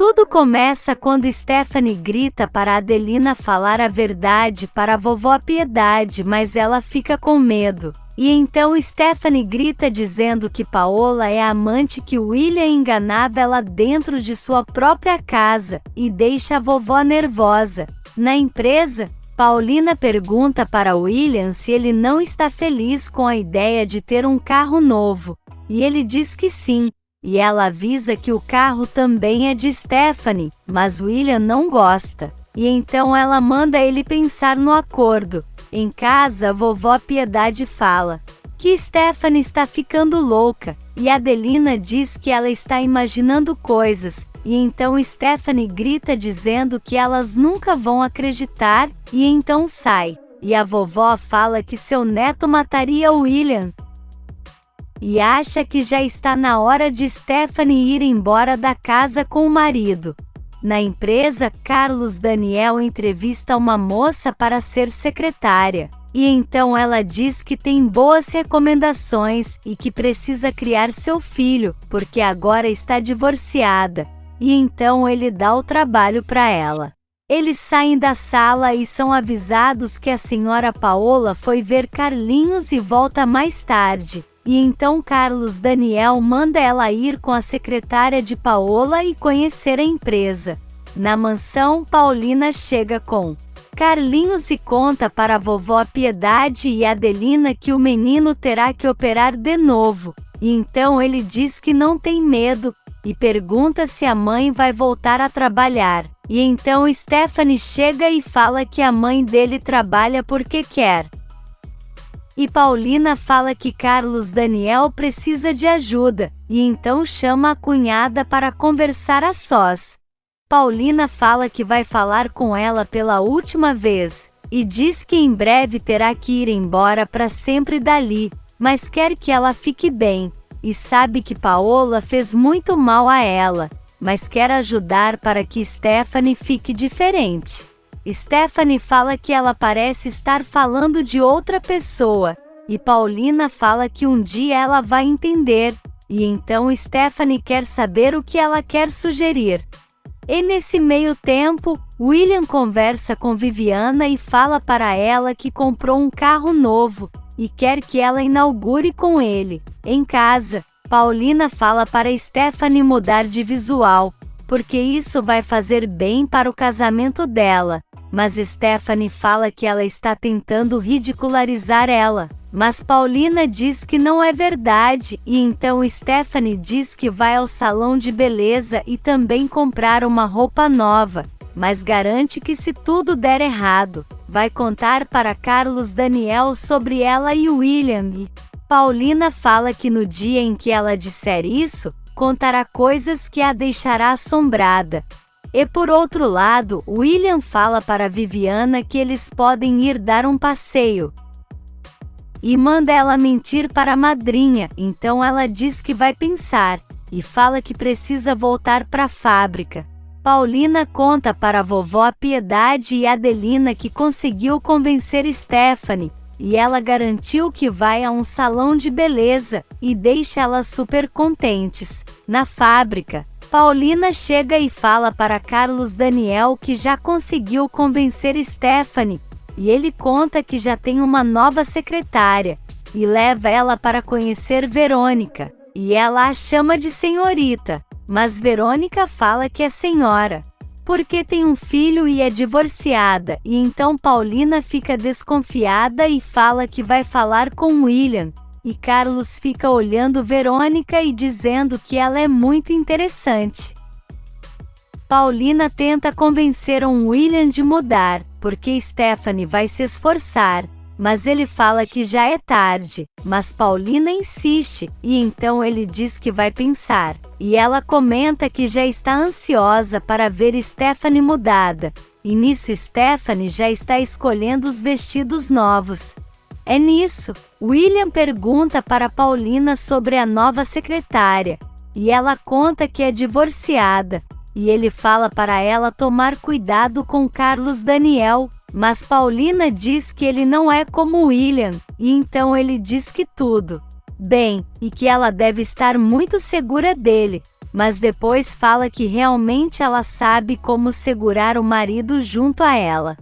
Tudo começa quando Stephanie grita para Adelina falar a verdade para a vovó Piedade, mas ela fica com medo. E então Stephanie grita dizendo que Paola é a amante que William enganava ela dentro de sua própria casa, e deixa a vovó nervosa. Na empresa, Paulina pergunta para William se ele não está feliz com a ideia de ter um carro novo, e ele diz que sim. E ela avisa que o carro também é de Stephanie, mas William não gosta. E então ela manda ele pensar no acordo. Em casa, a vovó Piedade fala que Stephanie está ficando louca, e Adelina diz que ela está imaginando coisas, e então Stephanie grita dizendo que elas nunca vão acreditar, e então sai. E a vovó fala que seu neto mataria William. E acha que já está na hora de Stephanie ir embora da casa com o marido. Na empresa, Carlos Daniel entrevista uma moça para ser secretária. E então ela diz que tem boas recomendações e que precisa criar seu filho, porque agora está divorciada. E então ele dá o trabalho para ela. Eles saem da sala e são avisados que a senhora Paola foi ver Carlinhos e volta mais tarde. E então Carlos Daniel manda ela ir com a secretária de Paola e conhecer a empresa. Na mansão, Paulina chega com Carlinhos e conta para a vovó Piedade e Adelina que o menino terá que operar de novo. E então ele diz que não tem medo, e pergunta se a mãe vai voltar a trabalhar. E então Stephanie chega e fala que a mãe dele trabalha porque quer. E Paulina fala que Carlos Daniel precisa de ajuda, e então chama a cunhada para conversar a sós. Paulina fala que vai falar com ela pela última vez, e diz que em breve terá que ir embora para sempre dali, mas quer que ela fique bem, e sabe que Paola fez muito mal a ela, mas quer ajudar para que Stephanie fique diferente. Stephanie fala que ela parece estar falando de outra pessoa, e Paulina fala que um dia ela vai entender, e então Stephanie quer saber o que ela quer sugerir. E nesse meio tempo, William conversa com Viviana e fala para ela que comprou um carro novo, e quer que ela inaugure com ele. Em casa, Paulina fala para Stephanie mudar de visual, porque isso vai fazer bem para o casamento dela. Mas Stephanie fala que ela está tentando ridicularizar ela. Mas Paulina diz que não é verdade, e então Stephanie diz que vai ao salão de beleza e também comprar uma roupa nova, mas garante que se tudo der errado, vai contar para Carlos Daniel sobre ela e William. E Paulina fala que no dia em que ela disser isso, contará coisas que a deixará assombrada. E por outro lado, William fala para Viviana que eles podem ir dar um passeio. E manda ela mentir para a madrinha, então ela diz que vai pensar, e fala que precisa voltar para a fábrica. Paulina conta para a vovó Piedade e Adelina que conseguiu convencer Stephanie, e ela garantiu que vai a um salão de beleza, e deixa elas super contentes. Na fábrica, Paulina chega e fala para Carlos Daniel que já conseguiu convencer Stephanie, e ele conta que já tem uma nova secretária, e leva ela para conhecer Verônica, e ela a chama de senhorita, mas Verônica fala que é senhora, porque tem um filho e é divorciada, e então Paulina fica desconfiada e fala que vai falar com William, e Carlos fica olhando Verônica e dizendo que ela é muito interessante. Paulina tenta convencer William de mudar, porque Stephanie vai se esforçar, mas ele fala que já é tarde, mas Paulina insiste, e então ele diz que vai pensar, e ela comenta que já está ansiosa para ver Stephanie mudada, e nisso Stephanie já está escolhendo os vestidos novos. É nisso, William pergunta para Paulina sobre a nova secretária, e ela conta que é divorciada, e ele fala para ela tomar cuidado com Carlos Daniel, mas Paulina diz que ele não é como William, e então ele diz que tudo bem, e que ela deve estar muito segura dele, mas depois fala que realmente ela sabe como segurar o marido junto a ela.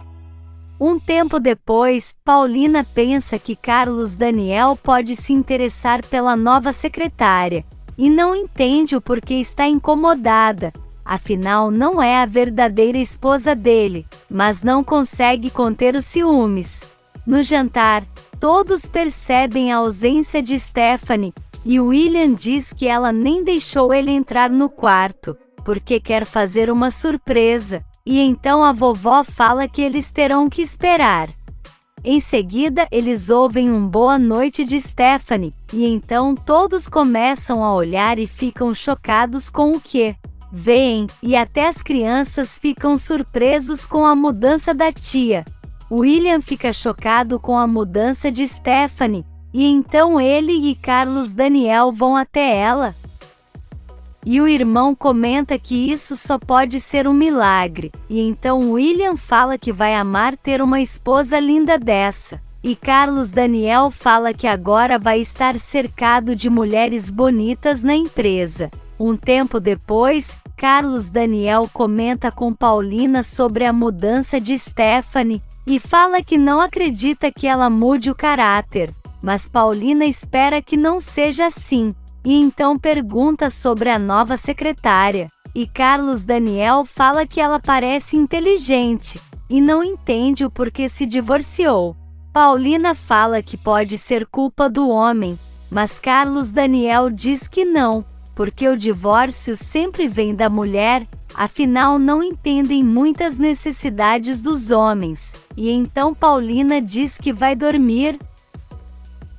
Um tempo depois, Paulina pensa que Carlos Daniel pode se interessar pela nova secretária, e não entende o porquê está incomodada, afinal não é a verdadeira esposa dele, mas não consegue conter os ciúmes. No jantar, todos percebem a ausência de Stephanie, e William diz que ela nem deixou ele entrar no quarto, porque quer fazer uma surpresa, e então a vovó fala que eles terão que esperar. Em seguida, eles ouvem um boa noite de Stephanie, e então todos começam a olhar e ficam chocados com o que veem, e até as crianças ficam surpresos com a mudança da tia. William fica chocado com a mudança de Stephanie, e então ele e Carlos Daniel vão até ela. E o irmão comenta que isso só pode ser um milagre, e então William fala que vai amar ter uma esposa linda dessa. E Carlos Daniel fala que agora vai estar cercado de mulheres bonitas na empresa. Um tempo depois, Carlos Daniel comenta com Paulina sobre a mudança de Stephanie, e fala que não acredita que ela mude o caráter, mas Paulina espera que não seja assim, e então pergunta sobre a nova secretária, e Carlos Daniel fala que ela parece inteligente, e não entende o porquê se divorciou. Paulina fala que pode ser culpa do homem, mas Carlos Daniel diz que não, porque o divórcio sempre vem da mulher, afinal não entendem muitas necessidades dos homens, e então Paulina diz que vai dormir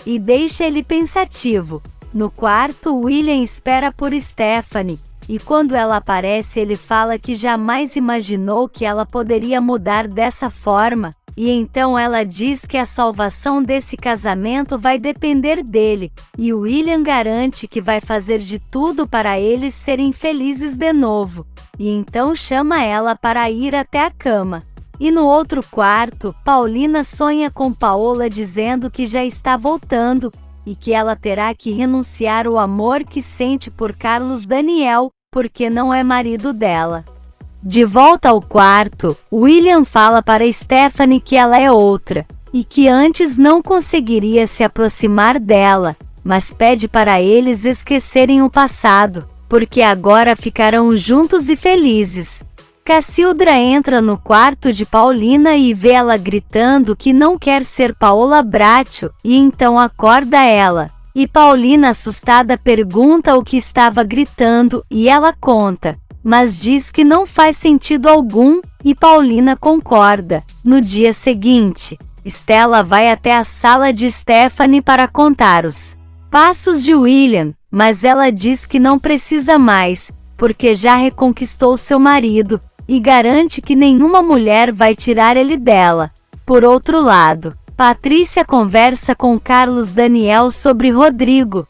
e deixa ele pensativo. No quarto, William espera por Stephanie, e quando ela aparece ele fala que jamais imaginou que ela poderia mudar dessa forma, e então ela diz que a salvação desse casamento vai depender dele, e William garante que vai fazer de tudo para eles serem felizes de novo, e então chama ela para ir até a cama. E no outro quarto, Paulina sonha com Paola dizendo que já está voltando, e que ela terá que renunciar ao amor que sente por Carlos Daniel, porque não é marido dela. De volta ao quarto, William fala para Stephanie que ela é outra, e que antes não conseguiria se aproximar dela, mas pede para eles esquecerem o passado, porque agora ficarão juntos e felizes. Cassildra entra no quarto de Paulina e vê ela gritando que não quer ser Paola Bracho, e então acorda ela. E Paulina, assustada, pergunta o que estava gritando, e ela conta, mas diz que não faz sentido algum, e Paulina concorda. No dia seguinte, Stella vai até a sala de Stephanie para contar os passos de William, mas ela diz que não precisa mais, porque já reconquistou seu marido, e garante que nenhuma mulher vai tirar ele dela. Por outro lado, Patrícia conversa com Carlos Daniel sobre Rodrigo,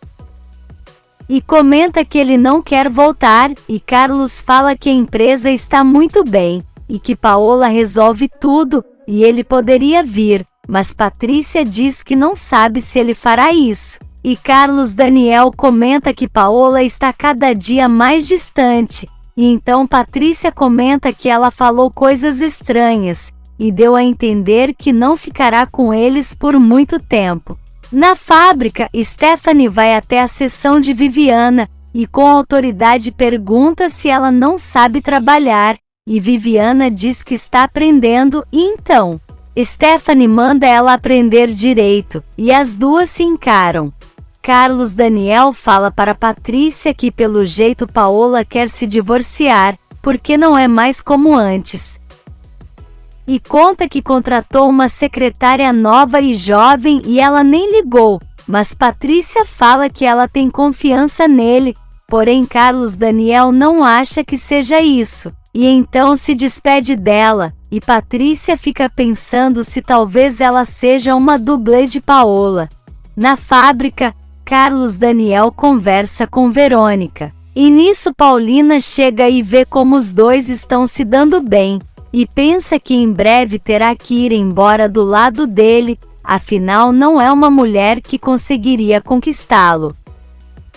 e comenta que ele não quer voltar, e Carlos fala que a empresa está muito bem, e que Paola resolve tudo, e ele poderia vir, mas Patrícia diz que não sabe se ele fará isso. E Carlos Daniel comenta que Paola está cada dia mais distante, e então Patrícia comenta que ela falou coisas estranhas, e deu a entender que não ficará com eles por muito tempo. Na fábrica, Stephanie vai até a seção de Viviana, e com autoridade pergunta se ela não sabe trabalhar, e Viviana diz que está aprendendo, e então Stephanie manda ela aprender direito, e as duas se encaram. Carlos Daniel fala para Patrícia que pelo jeito Paola quer se divorciar, porque não é mais como antes. E conta que contratou uma secretária nova e jovem e ela nem ligou, mas Patrícia fala que ela tem confiança nele, porém Carlos Daniel não acha que seja isso, e então se despede dela, e Patrícia fica pensando se talvez ela seja uma dublê de Paola. Na fábrica, Carlos Daniel conversa com Verônica, e nisso Paulina chega e vê como os dois estão se dando bem, e pensa que em breve terá que ir embora do lado dele, afinal não é uma mulher que conseguiria conquistá-lo.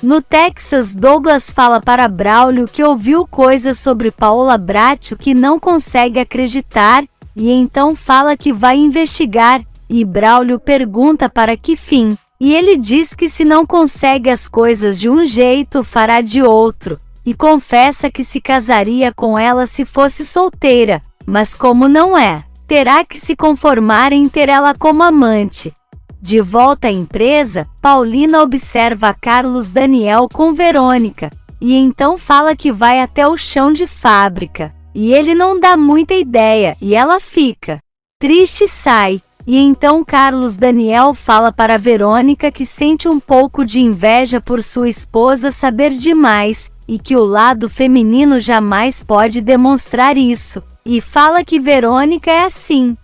No Texas, Douglas fala para Braulio que ouviu coisas sobre Paola Bracho que não consegue acreditar, e então fala que vai investigar, e Braulio pergunta para que fim, e ele diz que se não consegue as coisas de um jeito, fará de outro, e confessa que se casaria com ela se fosse solteira, mas como não é, terá que se conformar em ter ela como amante. De volta à empresa, Paulina observa Carlos Daniel com Verônica, e então fala que vai até o chão de fábrica, e ele não dá muita ideia, e ela fica triste e sai. E então Carlos Daniel fala para Verônica que sente um pouco de inveja por sua esposa saber demais, e que o lado feminino jamais pode demonstrar isso, e fala que Verônica é assim,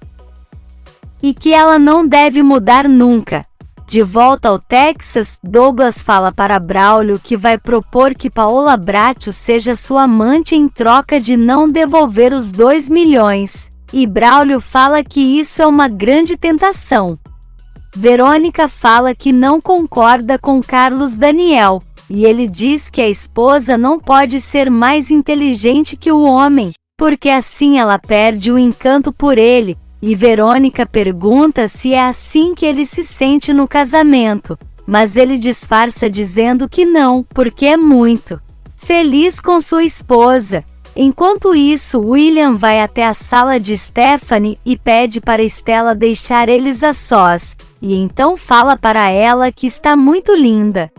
e que ela não deve mudar nunca. De volta ao Texas, Douglas fala para Braulio que vai propor que Paola Bracho seja sua amante em troca de não devolver os 2 milhões. E Braulio fala que isso é uma grande tentação. Verônica fala que não concorda com Carlos Daniel, e ele diz que a esposa não pode ser mais inteligente que o homem, porque assim ela perde o encanto por ele. E Verônica pergunta se é assim que ele se sente no casamento, mas ele disfarça dizendo que não, porque é muito feliz com sua esposa. Enquanto isso, William vai até a sala de Stephanie e pede para Stella deixar eles a sós, e então fala para ela que está muito linda.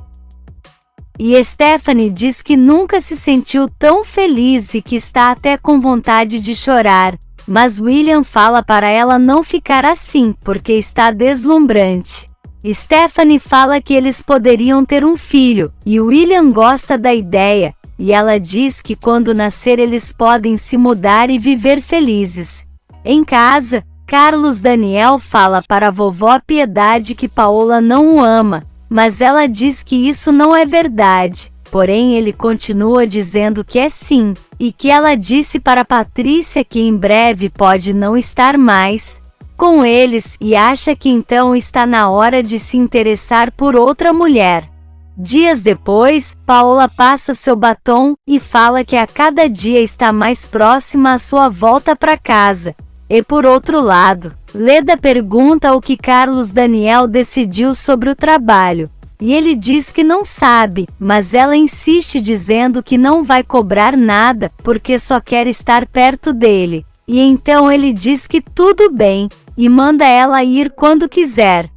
E Stephanie diz que nunca se sentiu tão feliz e que está até com vontade de chorar. Mas William fala para ela não ficar assim, porque está deslumbrante. Stephanie fala que eles poderiam ter um filho, e William gosta da ideia, e ela diz que quando nascer eles podem se mudar e viver felizes. Em casa, Carlos Daniel fala para a vovó Piedade que Paola não o ama, mas ela diz que isso não é verdade. Porém, ele continua dizendo que é sim, e que ela disse para Patrícia que em breve pode não estar mais com eles, e acha que então está na hora de se interessar por outra mulher. Dias depois, Paola passa seu batom e fala que a cada dia está mais próxima à sua volta para casa. E por outro lado, Leda pergunta o que Carlos Daniel decidiu sobre o trabalho. E ele diz que não sabe, mas ela insiste dizendo que não vai cobrar nada, porque só quer estar perto dele. E então ele diz que tudo bem, e manda ela ir quando quiser.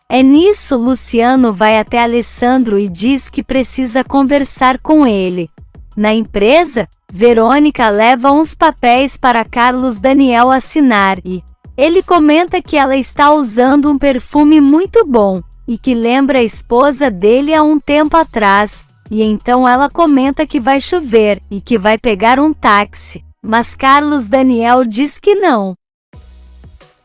É nisso Luciano vai até Alessandro e diz que precisa conversar com ele. Na empresa, Verônica leva uns papéis para Carlos Daniel assinar e ele comenta que ela está usando um perfume muito bom e que lembra a esposa dele há um tempo atrás, e então ela comenta que vai chover e que vai pegar um táxi, mas Carlos Daniel diz que não,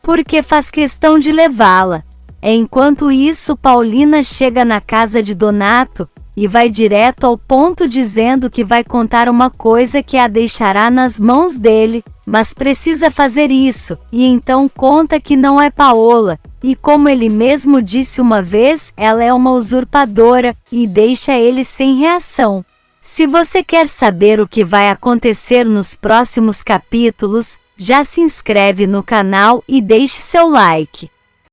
porque faz questão de levá-la. Enquanto isso, Paulina chega na casa de Donato e vai direto ao ponto dizendo que vai contar uma coisa que a deixará nas mãos dele, mas precisa fazer isso, e então conta que não é Paola, e como ele mesmo disse uma vez, ela é uma usurpadora, e deixa ele sem reação. Se você quer saber o que vai acontecer nos próximos capítulos, já se inscreve no canal e deixe seu like.